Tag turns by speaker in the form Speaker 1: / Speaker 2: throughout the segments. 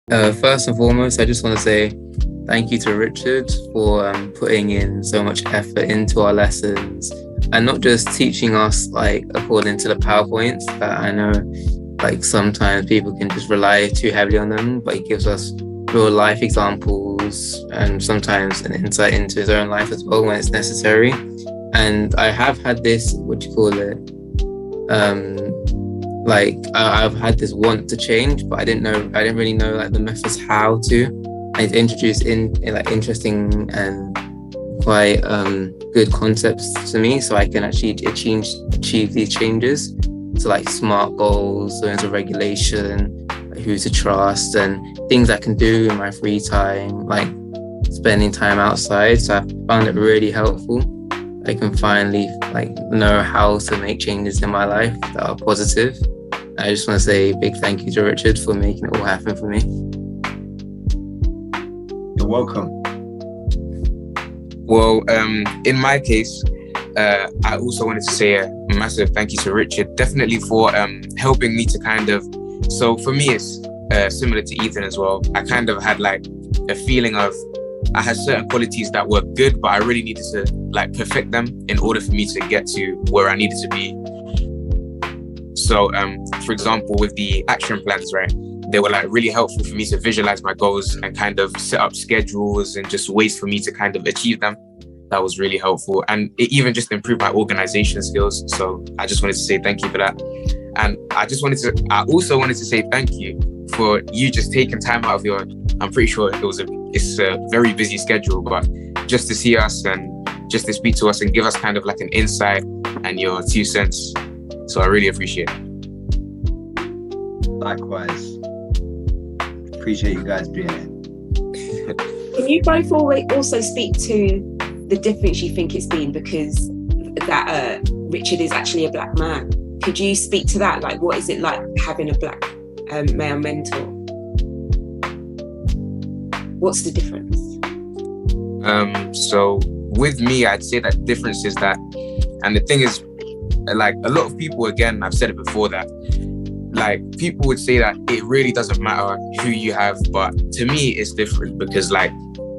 Speaker 1: First and foremost, I just want to say thank you to Richard for putting in so much effort into our lessons and not just teaching us like according to the PowerPoints that I know like sometimes people can just rely too heavily on them, but he gives us real life examples and sometimes an insight into his own life as well when it's necessary. And I have had this, what do you call it? I've had this want to change, but I didn't really know like the methods how to. And introduced in like interesting and quite good concepts to me, so I can actually achieve these changes. So like SMART goals, zones of regulation, like who to trust, and things I can do in my free time, like spending time outside. So I found it really helpful. I can finally like know how to make changes in my life that are positive. I just want to say a big thank you to Richard for making it all happen for me.
Speaker 2: You're welcome.
Speaker 3: Well, in my case, I also wanted to say a massive thank you to Richard, definitely for helping me to kind of, so for me it's similar to Ethan as well. I kind of had like a feeling of, I had certain qualities that were good, but I really needed to like perfect them in order for me to get to where I needed to be. So, for example, with the action plans, right? They were like really helpful for me to visualize my goals and kind of set up schedules and just ways for me to kind of achieve them. That was really helpful. And it even just improved my organization skills. So I just wanted to say thank you for that. And I also wanted to say thank you for you just taking time out of your, I'm pretty sure it's a very busy schedule, but just to see us and just to speak to us and give us kind of like an insight and your 2 cents. So I really appreciate it.
Speaker 2: Likewise. Appreciate you guys being here.
Speaker 4: Can you both also speak to the difference you think it's been, because that Richard is actually a black man? Could you speak to that? Like, what is it like having a black male mentor? What's the difference?
Speaker 3: So with me, I'd say that difference is that, and the thing is, like a lot of people, again, I've said it before, that like people would say that it really doesn't matter who you have, but to me it's different, because like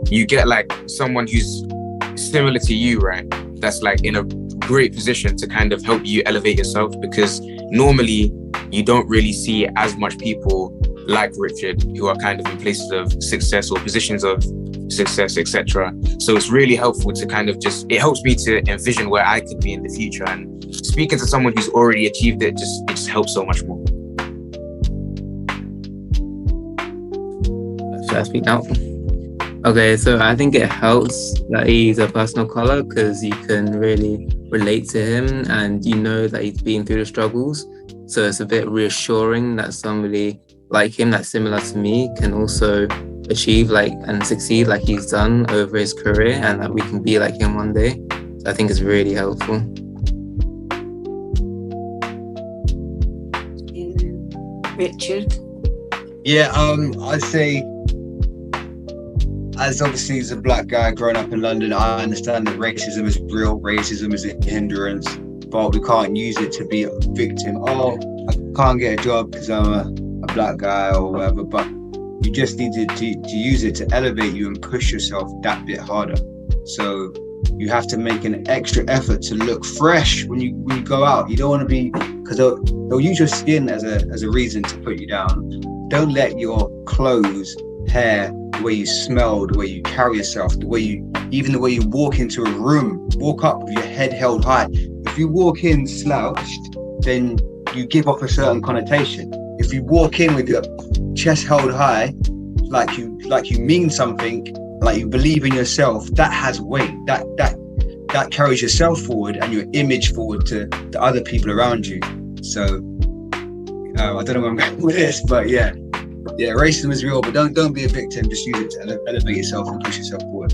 Speaker 3: you get like someone who's similar to you, right? That's like in a great position to kind of help you elevate yourself, because normally you don't really see as much people like Richard who are kind of in places of success or positions of success, etc. So it's really helpful to kind of it helps me to envision where I could be in the future, and speaking to someone who's already achieved it just helps so much more.
Speaker 1: Should I speak now? Okay, so I think it helps that he's a personal color, because you can really relate to him and you know that he's been through the struggles. So it's a bit reassuring that somebody like him that's similar to me can also achieve like and succeed like he's done over his career, and that we can be like him one day. So I think it's really helpful.
Speaker 4: Richard?
Speaker 2: Yeah, I'd say, as obviously as a black guy growing up in London, I understand that racism is real, racism is a hindrance, but we can't use it to be a victim. Oh, I can't get a job because I'm a black guy or whatever, but you just need to use it to elevate you and push yourself that bit harder. So you have to make an extra effort to look fresh when you go out. You don't want to be, because they'll use your skin as a reason to put you down. Don't let your clothes, hair, the way you smell, the way you carry yourself, even the way you walk into a room, walk up with your head held high. If you walk in slouched, then you give off a certain connotation. If you walk in with your chest held high, like you mean something, like you believe in yourself, that has weight. That carries yourself forward and your image forward to the other people around you. So I don't know where I'm going with this, but yeah, racism is real, but don't be a victim. Just use it to elevate yourself and push yourself forward.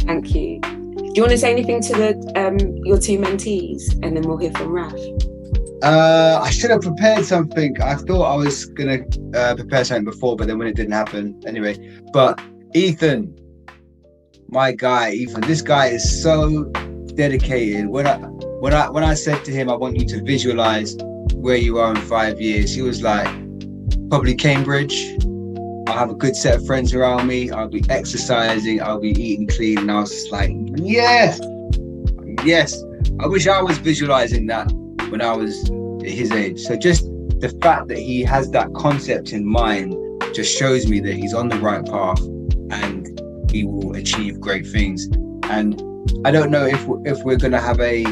Speaker 4: Thank you. Do you want to say anything to your 2 mentees, and then we'll hear from Raph?
Speaker 2: I should have prepared something. I thought I was gonna prepare something before, but then when it didn't happen, anyway. But Ethan, my guy, Ethan, this guy is so dedicated. When I said to him, I want you to visualize where you are in 5 years, he was like, probably Cambridge. I'll have a good set of friends around me. I'll be exercising. I'll be eating clean. And I was just like, yes. I wish I was visualizing that when I was at his age. So just the fact that he has that concept in mind just shows me that he's on the right path and he will achieve great things. And I don't know if we're going to have a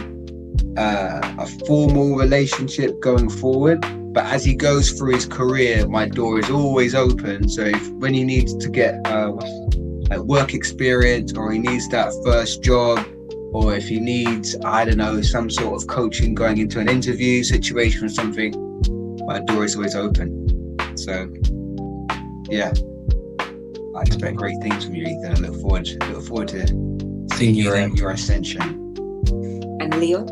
Speaker 2: formal relationship going forward, but as he goes through his career, my door is always open. So when he needs to get work experience, or he needs that first job, or if he needs, I don't know, some sort of coaching going into an interview situation or something, my door is always open. So yeah, I expect great things from you, Ethan. I look forward to seeing your ascension.
Speaker 4: And Leon?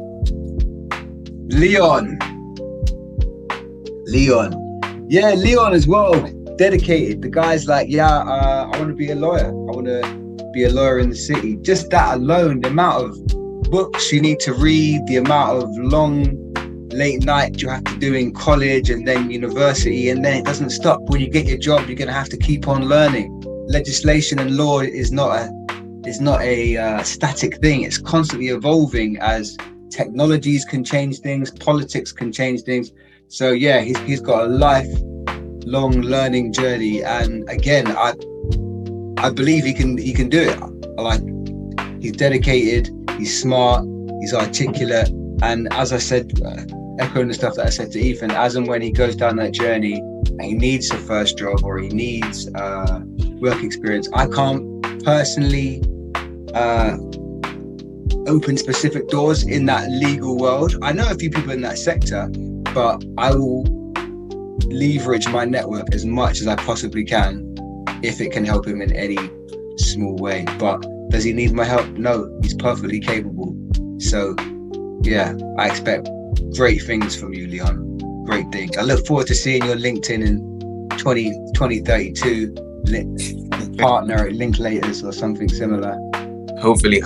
Speaker 2: Yeah, Leon as well. Dedicated. The guy's like, I want to be a lawyer. I want to be a lawyer in the city. Just that alone, the amount of books you need to read, the amount of long late night you have to do in college and then university, and then it doesn't stop. When you get your job, you're going to have to keep on learning. Legislation and law is not a static thing. It's constantly evolving as technologies can change things, politics can change things. So yeah, he's got a lifelong learning journey, and again, I believe he can do it. Like, he's dedicated, he's smart, he's articulate, and as I said, echoing the stuff that I said to Ethan, as and when he goes down that journey and he needs a first job or he needs work experience, I can't personally open specific doors in that legal world. I know a few people in that sector, but I will leverage my network as much as I possibly can if it can help him in any small way. But does he need my help? No, he's perfectly capable. So yeah, I expect great things from you, Leon. Great things. I look forward to seeing your LinkedIn in 2032, partner at Linklaters or something similar.
Speaker 3: Hopefully.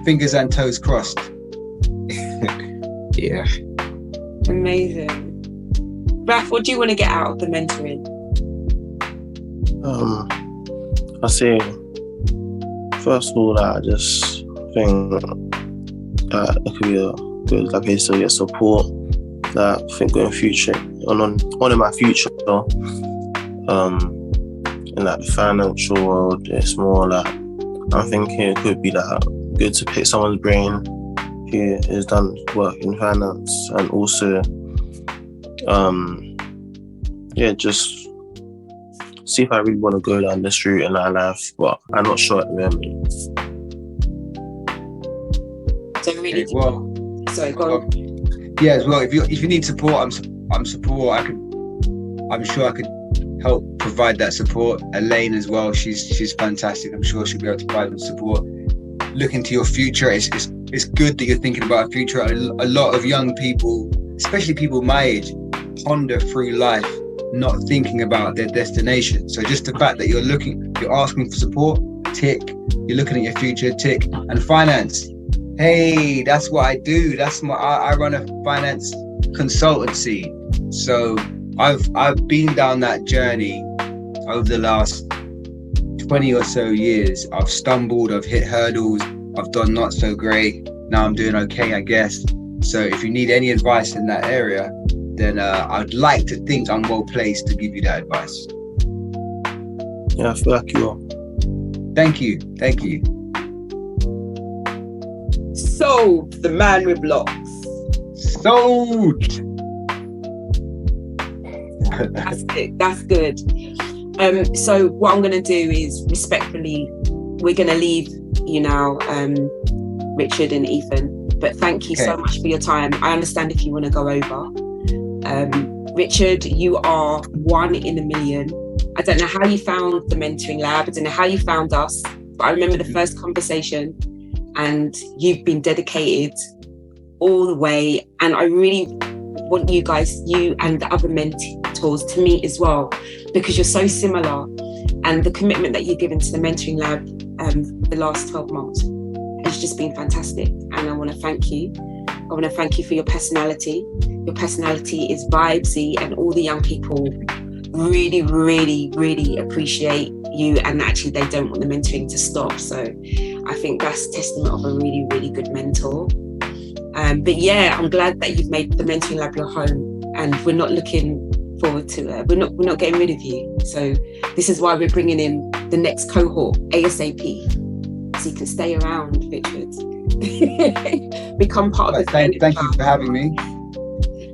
Speaker 3: Fingers and toes crossed. Yeah.
Speaker 4: Amazing. Raph, what do you want to get out of the mentoring?
Speaker 5: I say, first of all, I just think that it could be a good, like I said, get support. That I think in future, on in my future, in like the financial world, it's more like, I'm thinking it could be like good to pick someone's brain who has done work in finance, and also just see if I really want to go down this route in my life, but I'm not sure at the moment.
Speaker 4: So really, sorry, go on.
Speaker 2: Yeah, as well. If you need support, I'm support. I'm sure I could help provide that support. Elaine as well. She's fantastic. I'm sure she'll be able to provide the support. Look into your future. It's good that you're thinking about a future. A lot of young people, especially people my age, ponder through life, not thinking about their destination. So just the fact that you're asking for support, tick. You're looking at your future, tick. And finance. Hey, that's what I do. I run a finance consultancy. So I've been down that journey over the last 20 or so years. I've stumbled, I've hit hurdles, I've done not so great. Now I'm doing okay, I guess. So if you need any advice in that area, then I'd like to think I'm well placed to give you that advice.
Speaker 5: Yeah, I feel like you are.
Speaker 2: Thank you.
Speaker 4: Sold, the man with locks.
Speaker 2: Sold.
Speaker 4: That's good. So what I'm going to do is, respectfully, we're going to leave you now, Richard and Ethan. But thank you so much for your time. I understand if you want to go over. Richard, you are one in a million. I don't know how you found the mentoring lab. I don't know how you found us, but I remember the first conversation, and you've been dedicated all the way. And I really want you guys, you and the other mentors, to meet as well, because you're so similar, and the commitment that you've given to the mentoring lab the last 12 months has just been fantastic, and I want to thank you. I want to thank you for your personality. Your personality is vibesy, and all the young people really, really, really appreciate you, and actually they don't want the mentoring to stop. So I think that's testament of a really, really good mentor. But yeah, I'm glad that you've made the mentoring lab your home, and we're not looking forward to we're not getting rid of you. So this is why we're bringing in the next cohort ASAP, so you can stay around, Richard. Become part of the
Speaker 2: thank you for having me.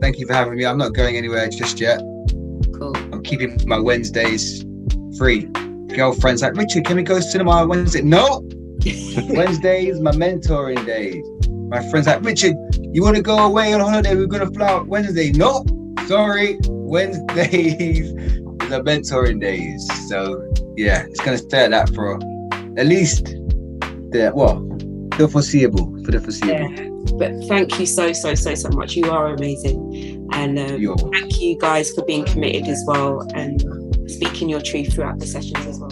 Speaker 2: Thank you for having me. I'm not going anywhere just yet.
Speaker 4: Cool.
Speaker 2: I'm keeping my Wednesdays free. Girlfriend's like, Richard, can we go to cinema on Wednesday? No. Wednesdays, my mentoring days. My friend's like, Richard, you want to go away on holiday? We're going to fly out Wednesday. No, sorry. Wednesdays is our mentoring days. So yeah, it's going to stay at that for at least the foreseeable.
Speaker 4: Yeah. But thank you so much. You are amazing. And thank you guys for being committed as well, and speaking your truth throughout the sessions as well.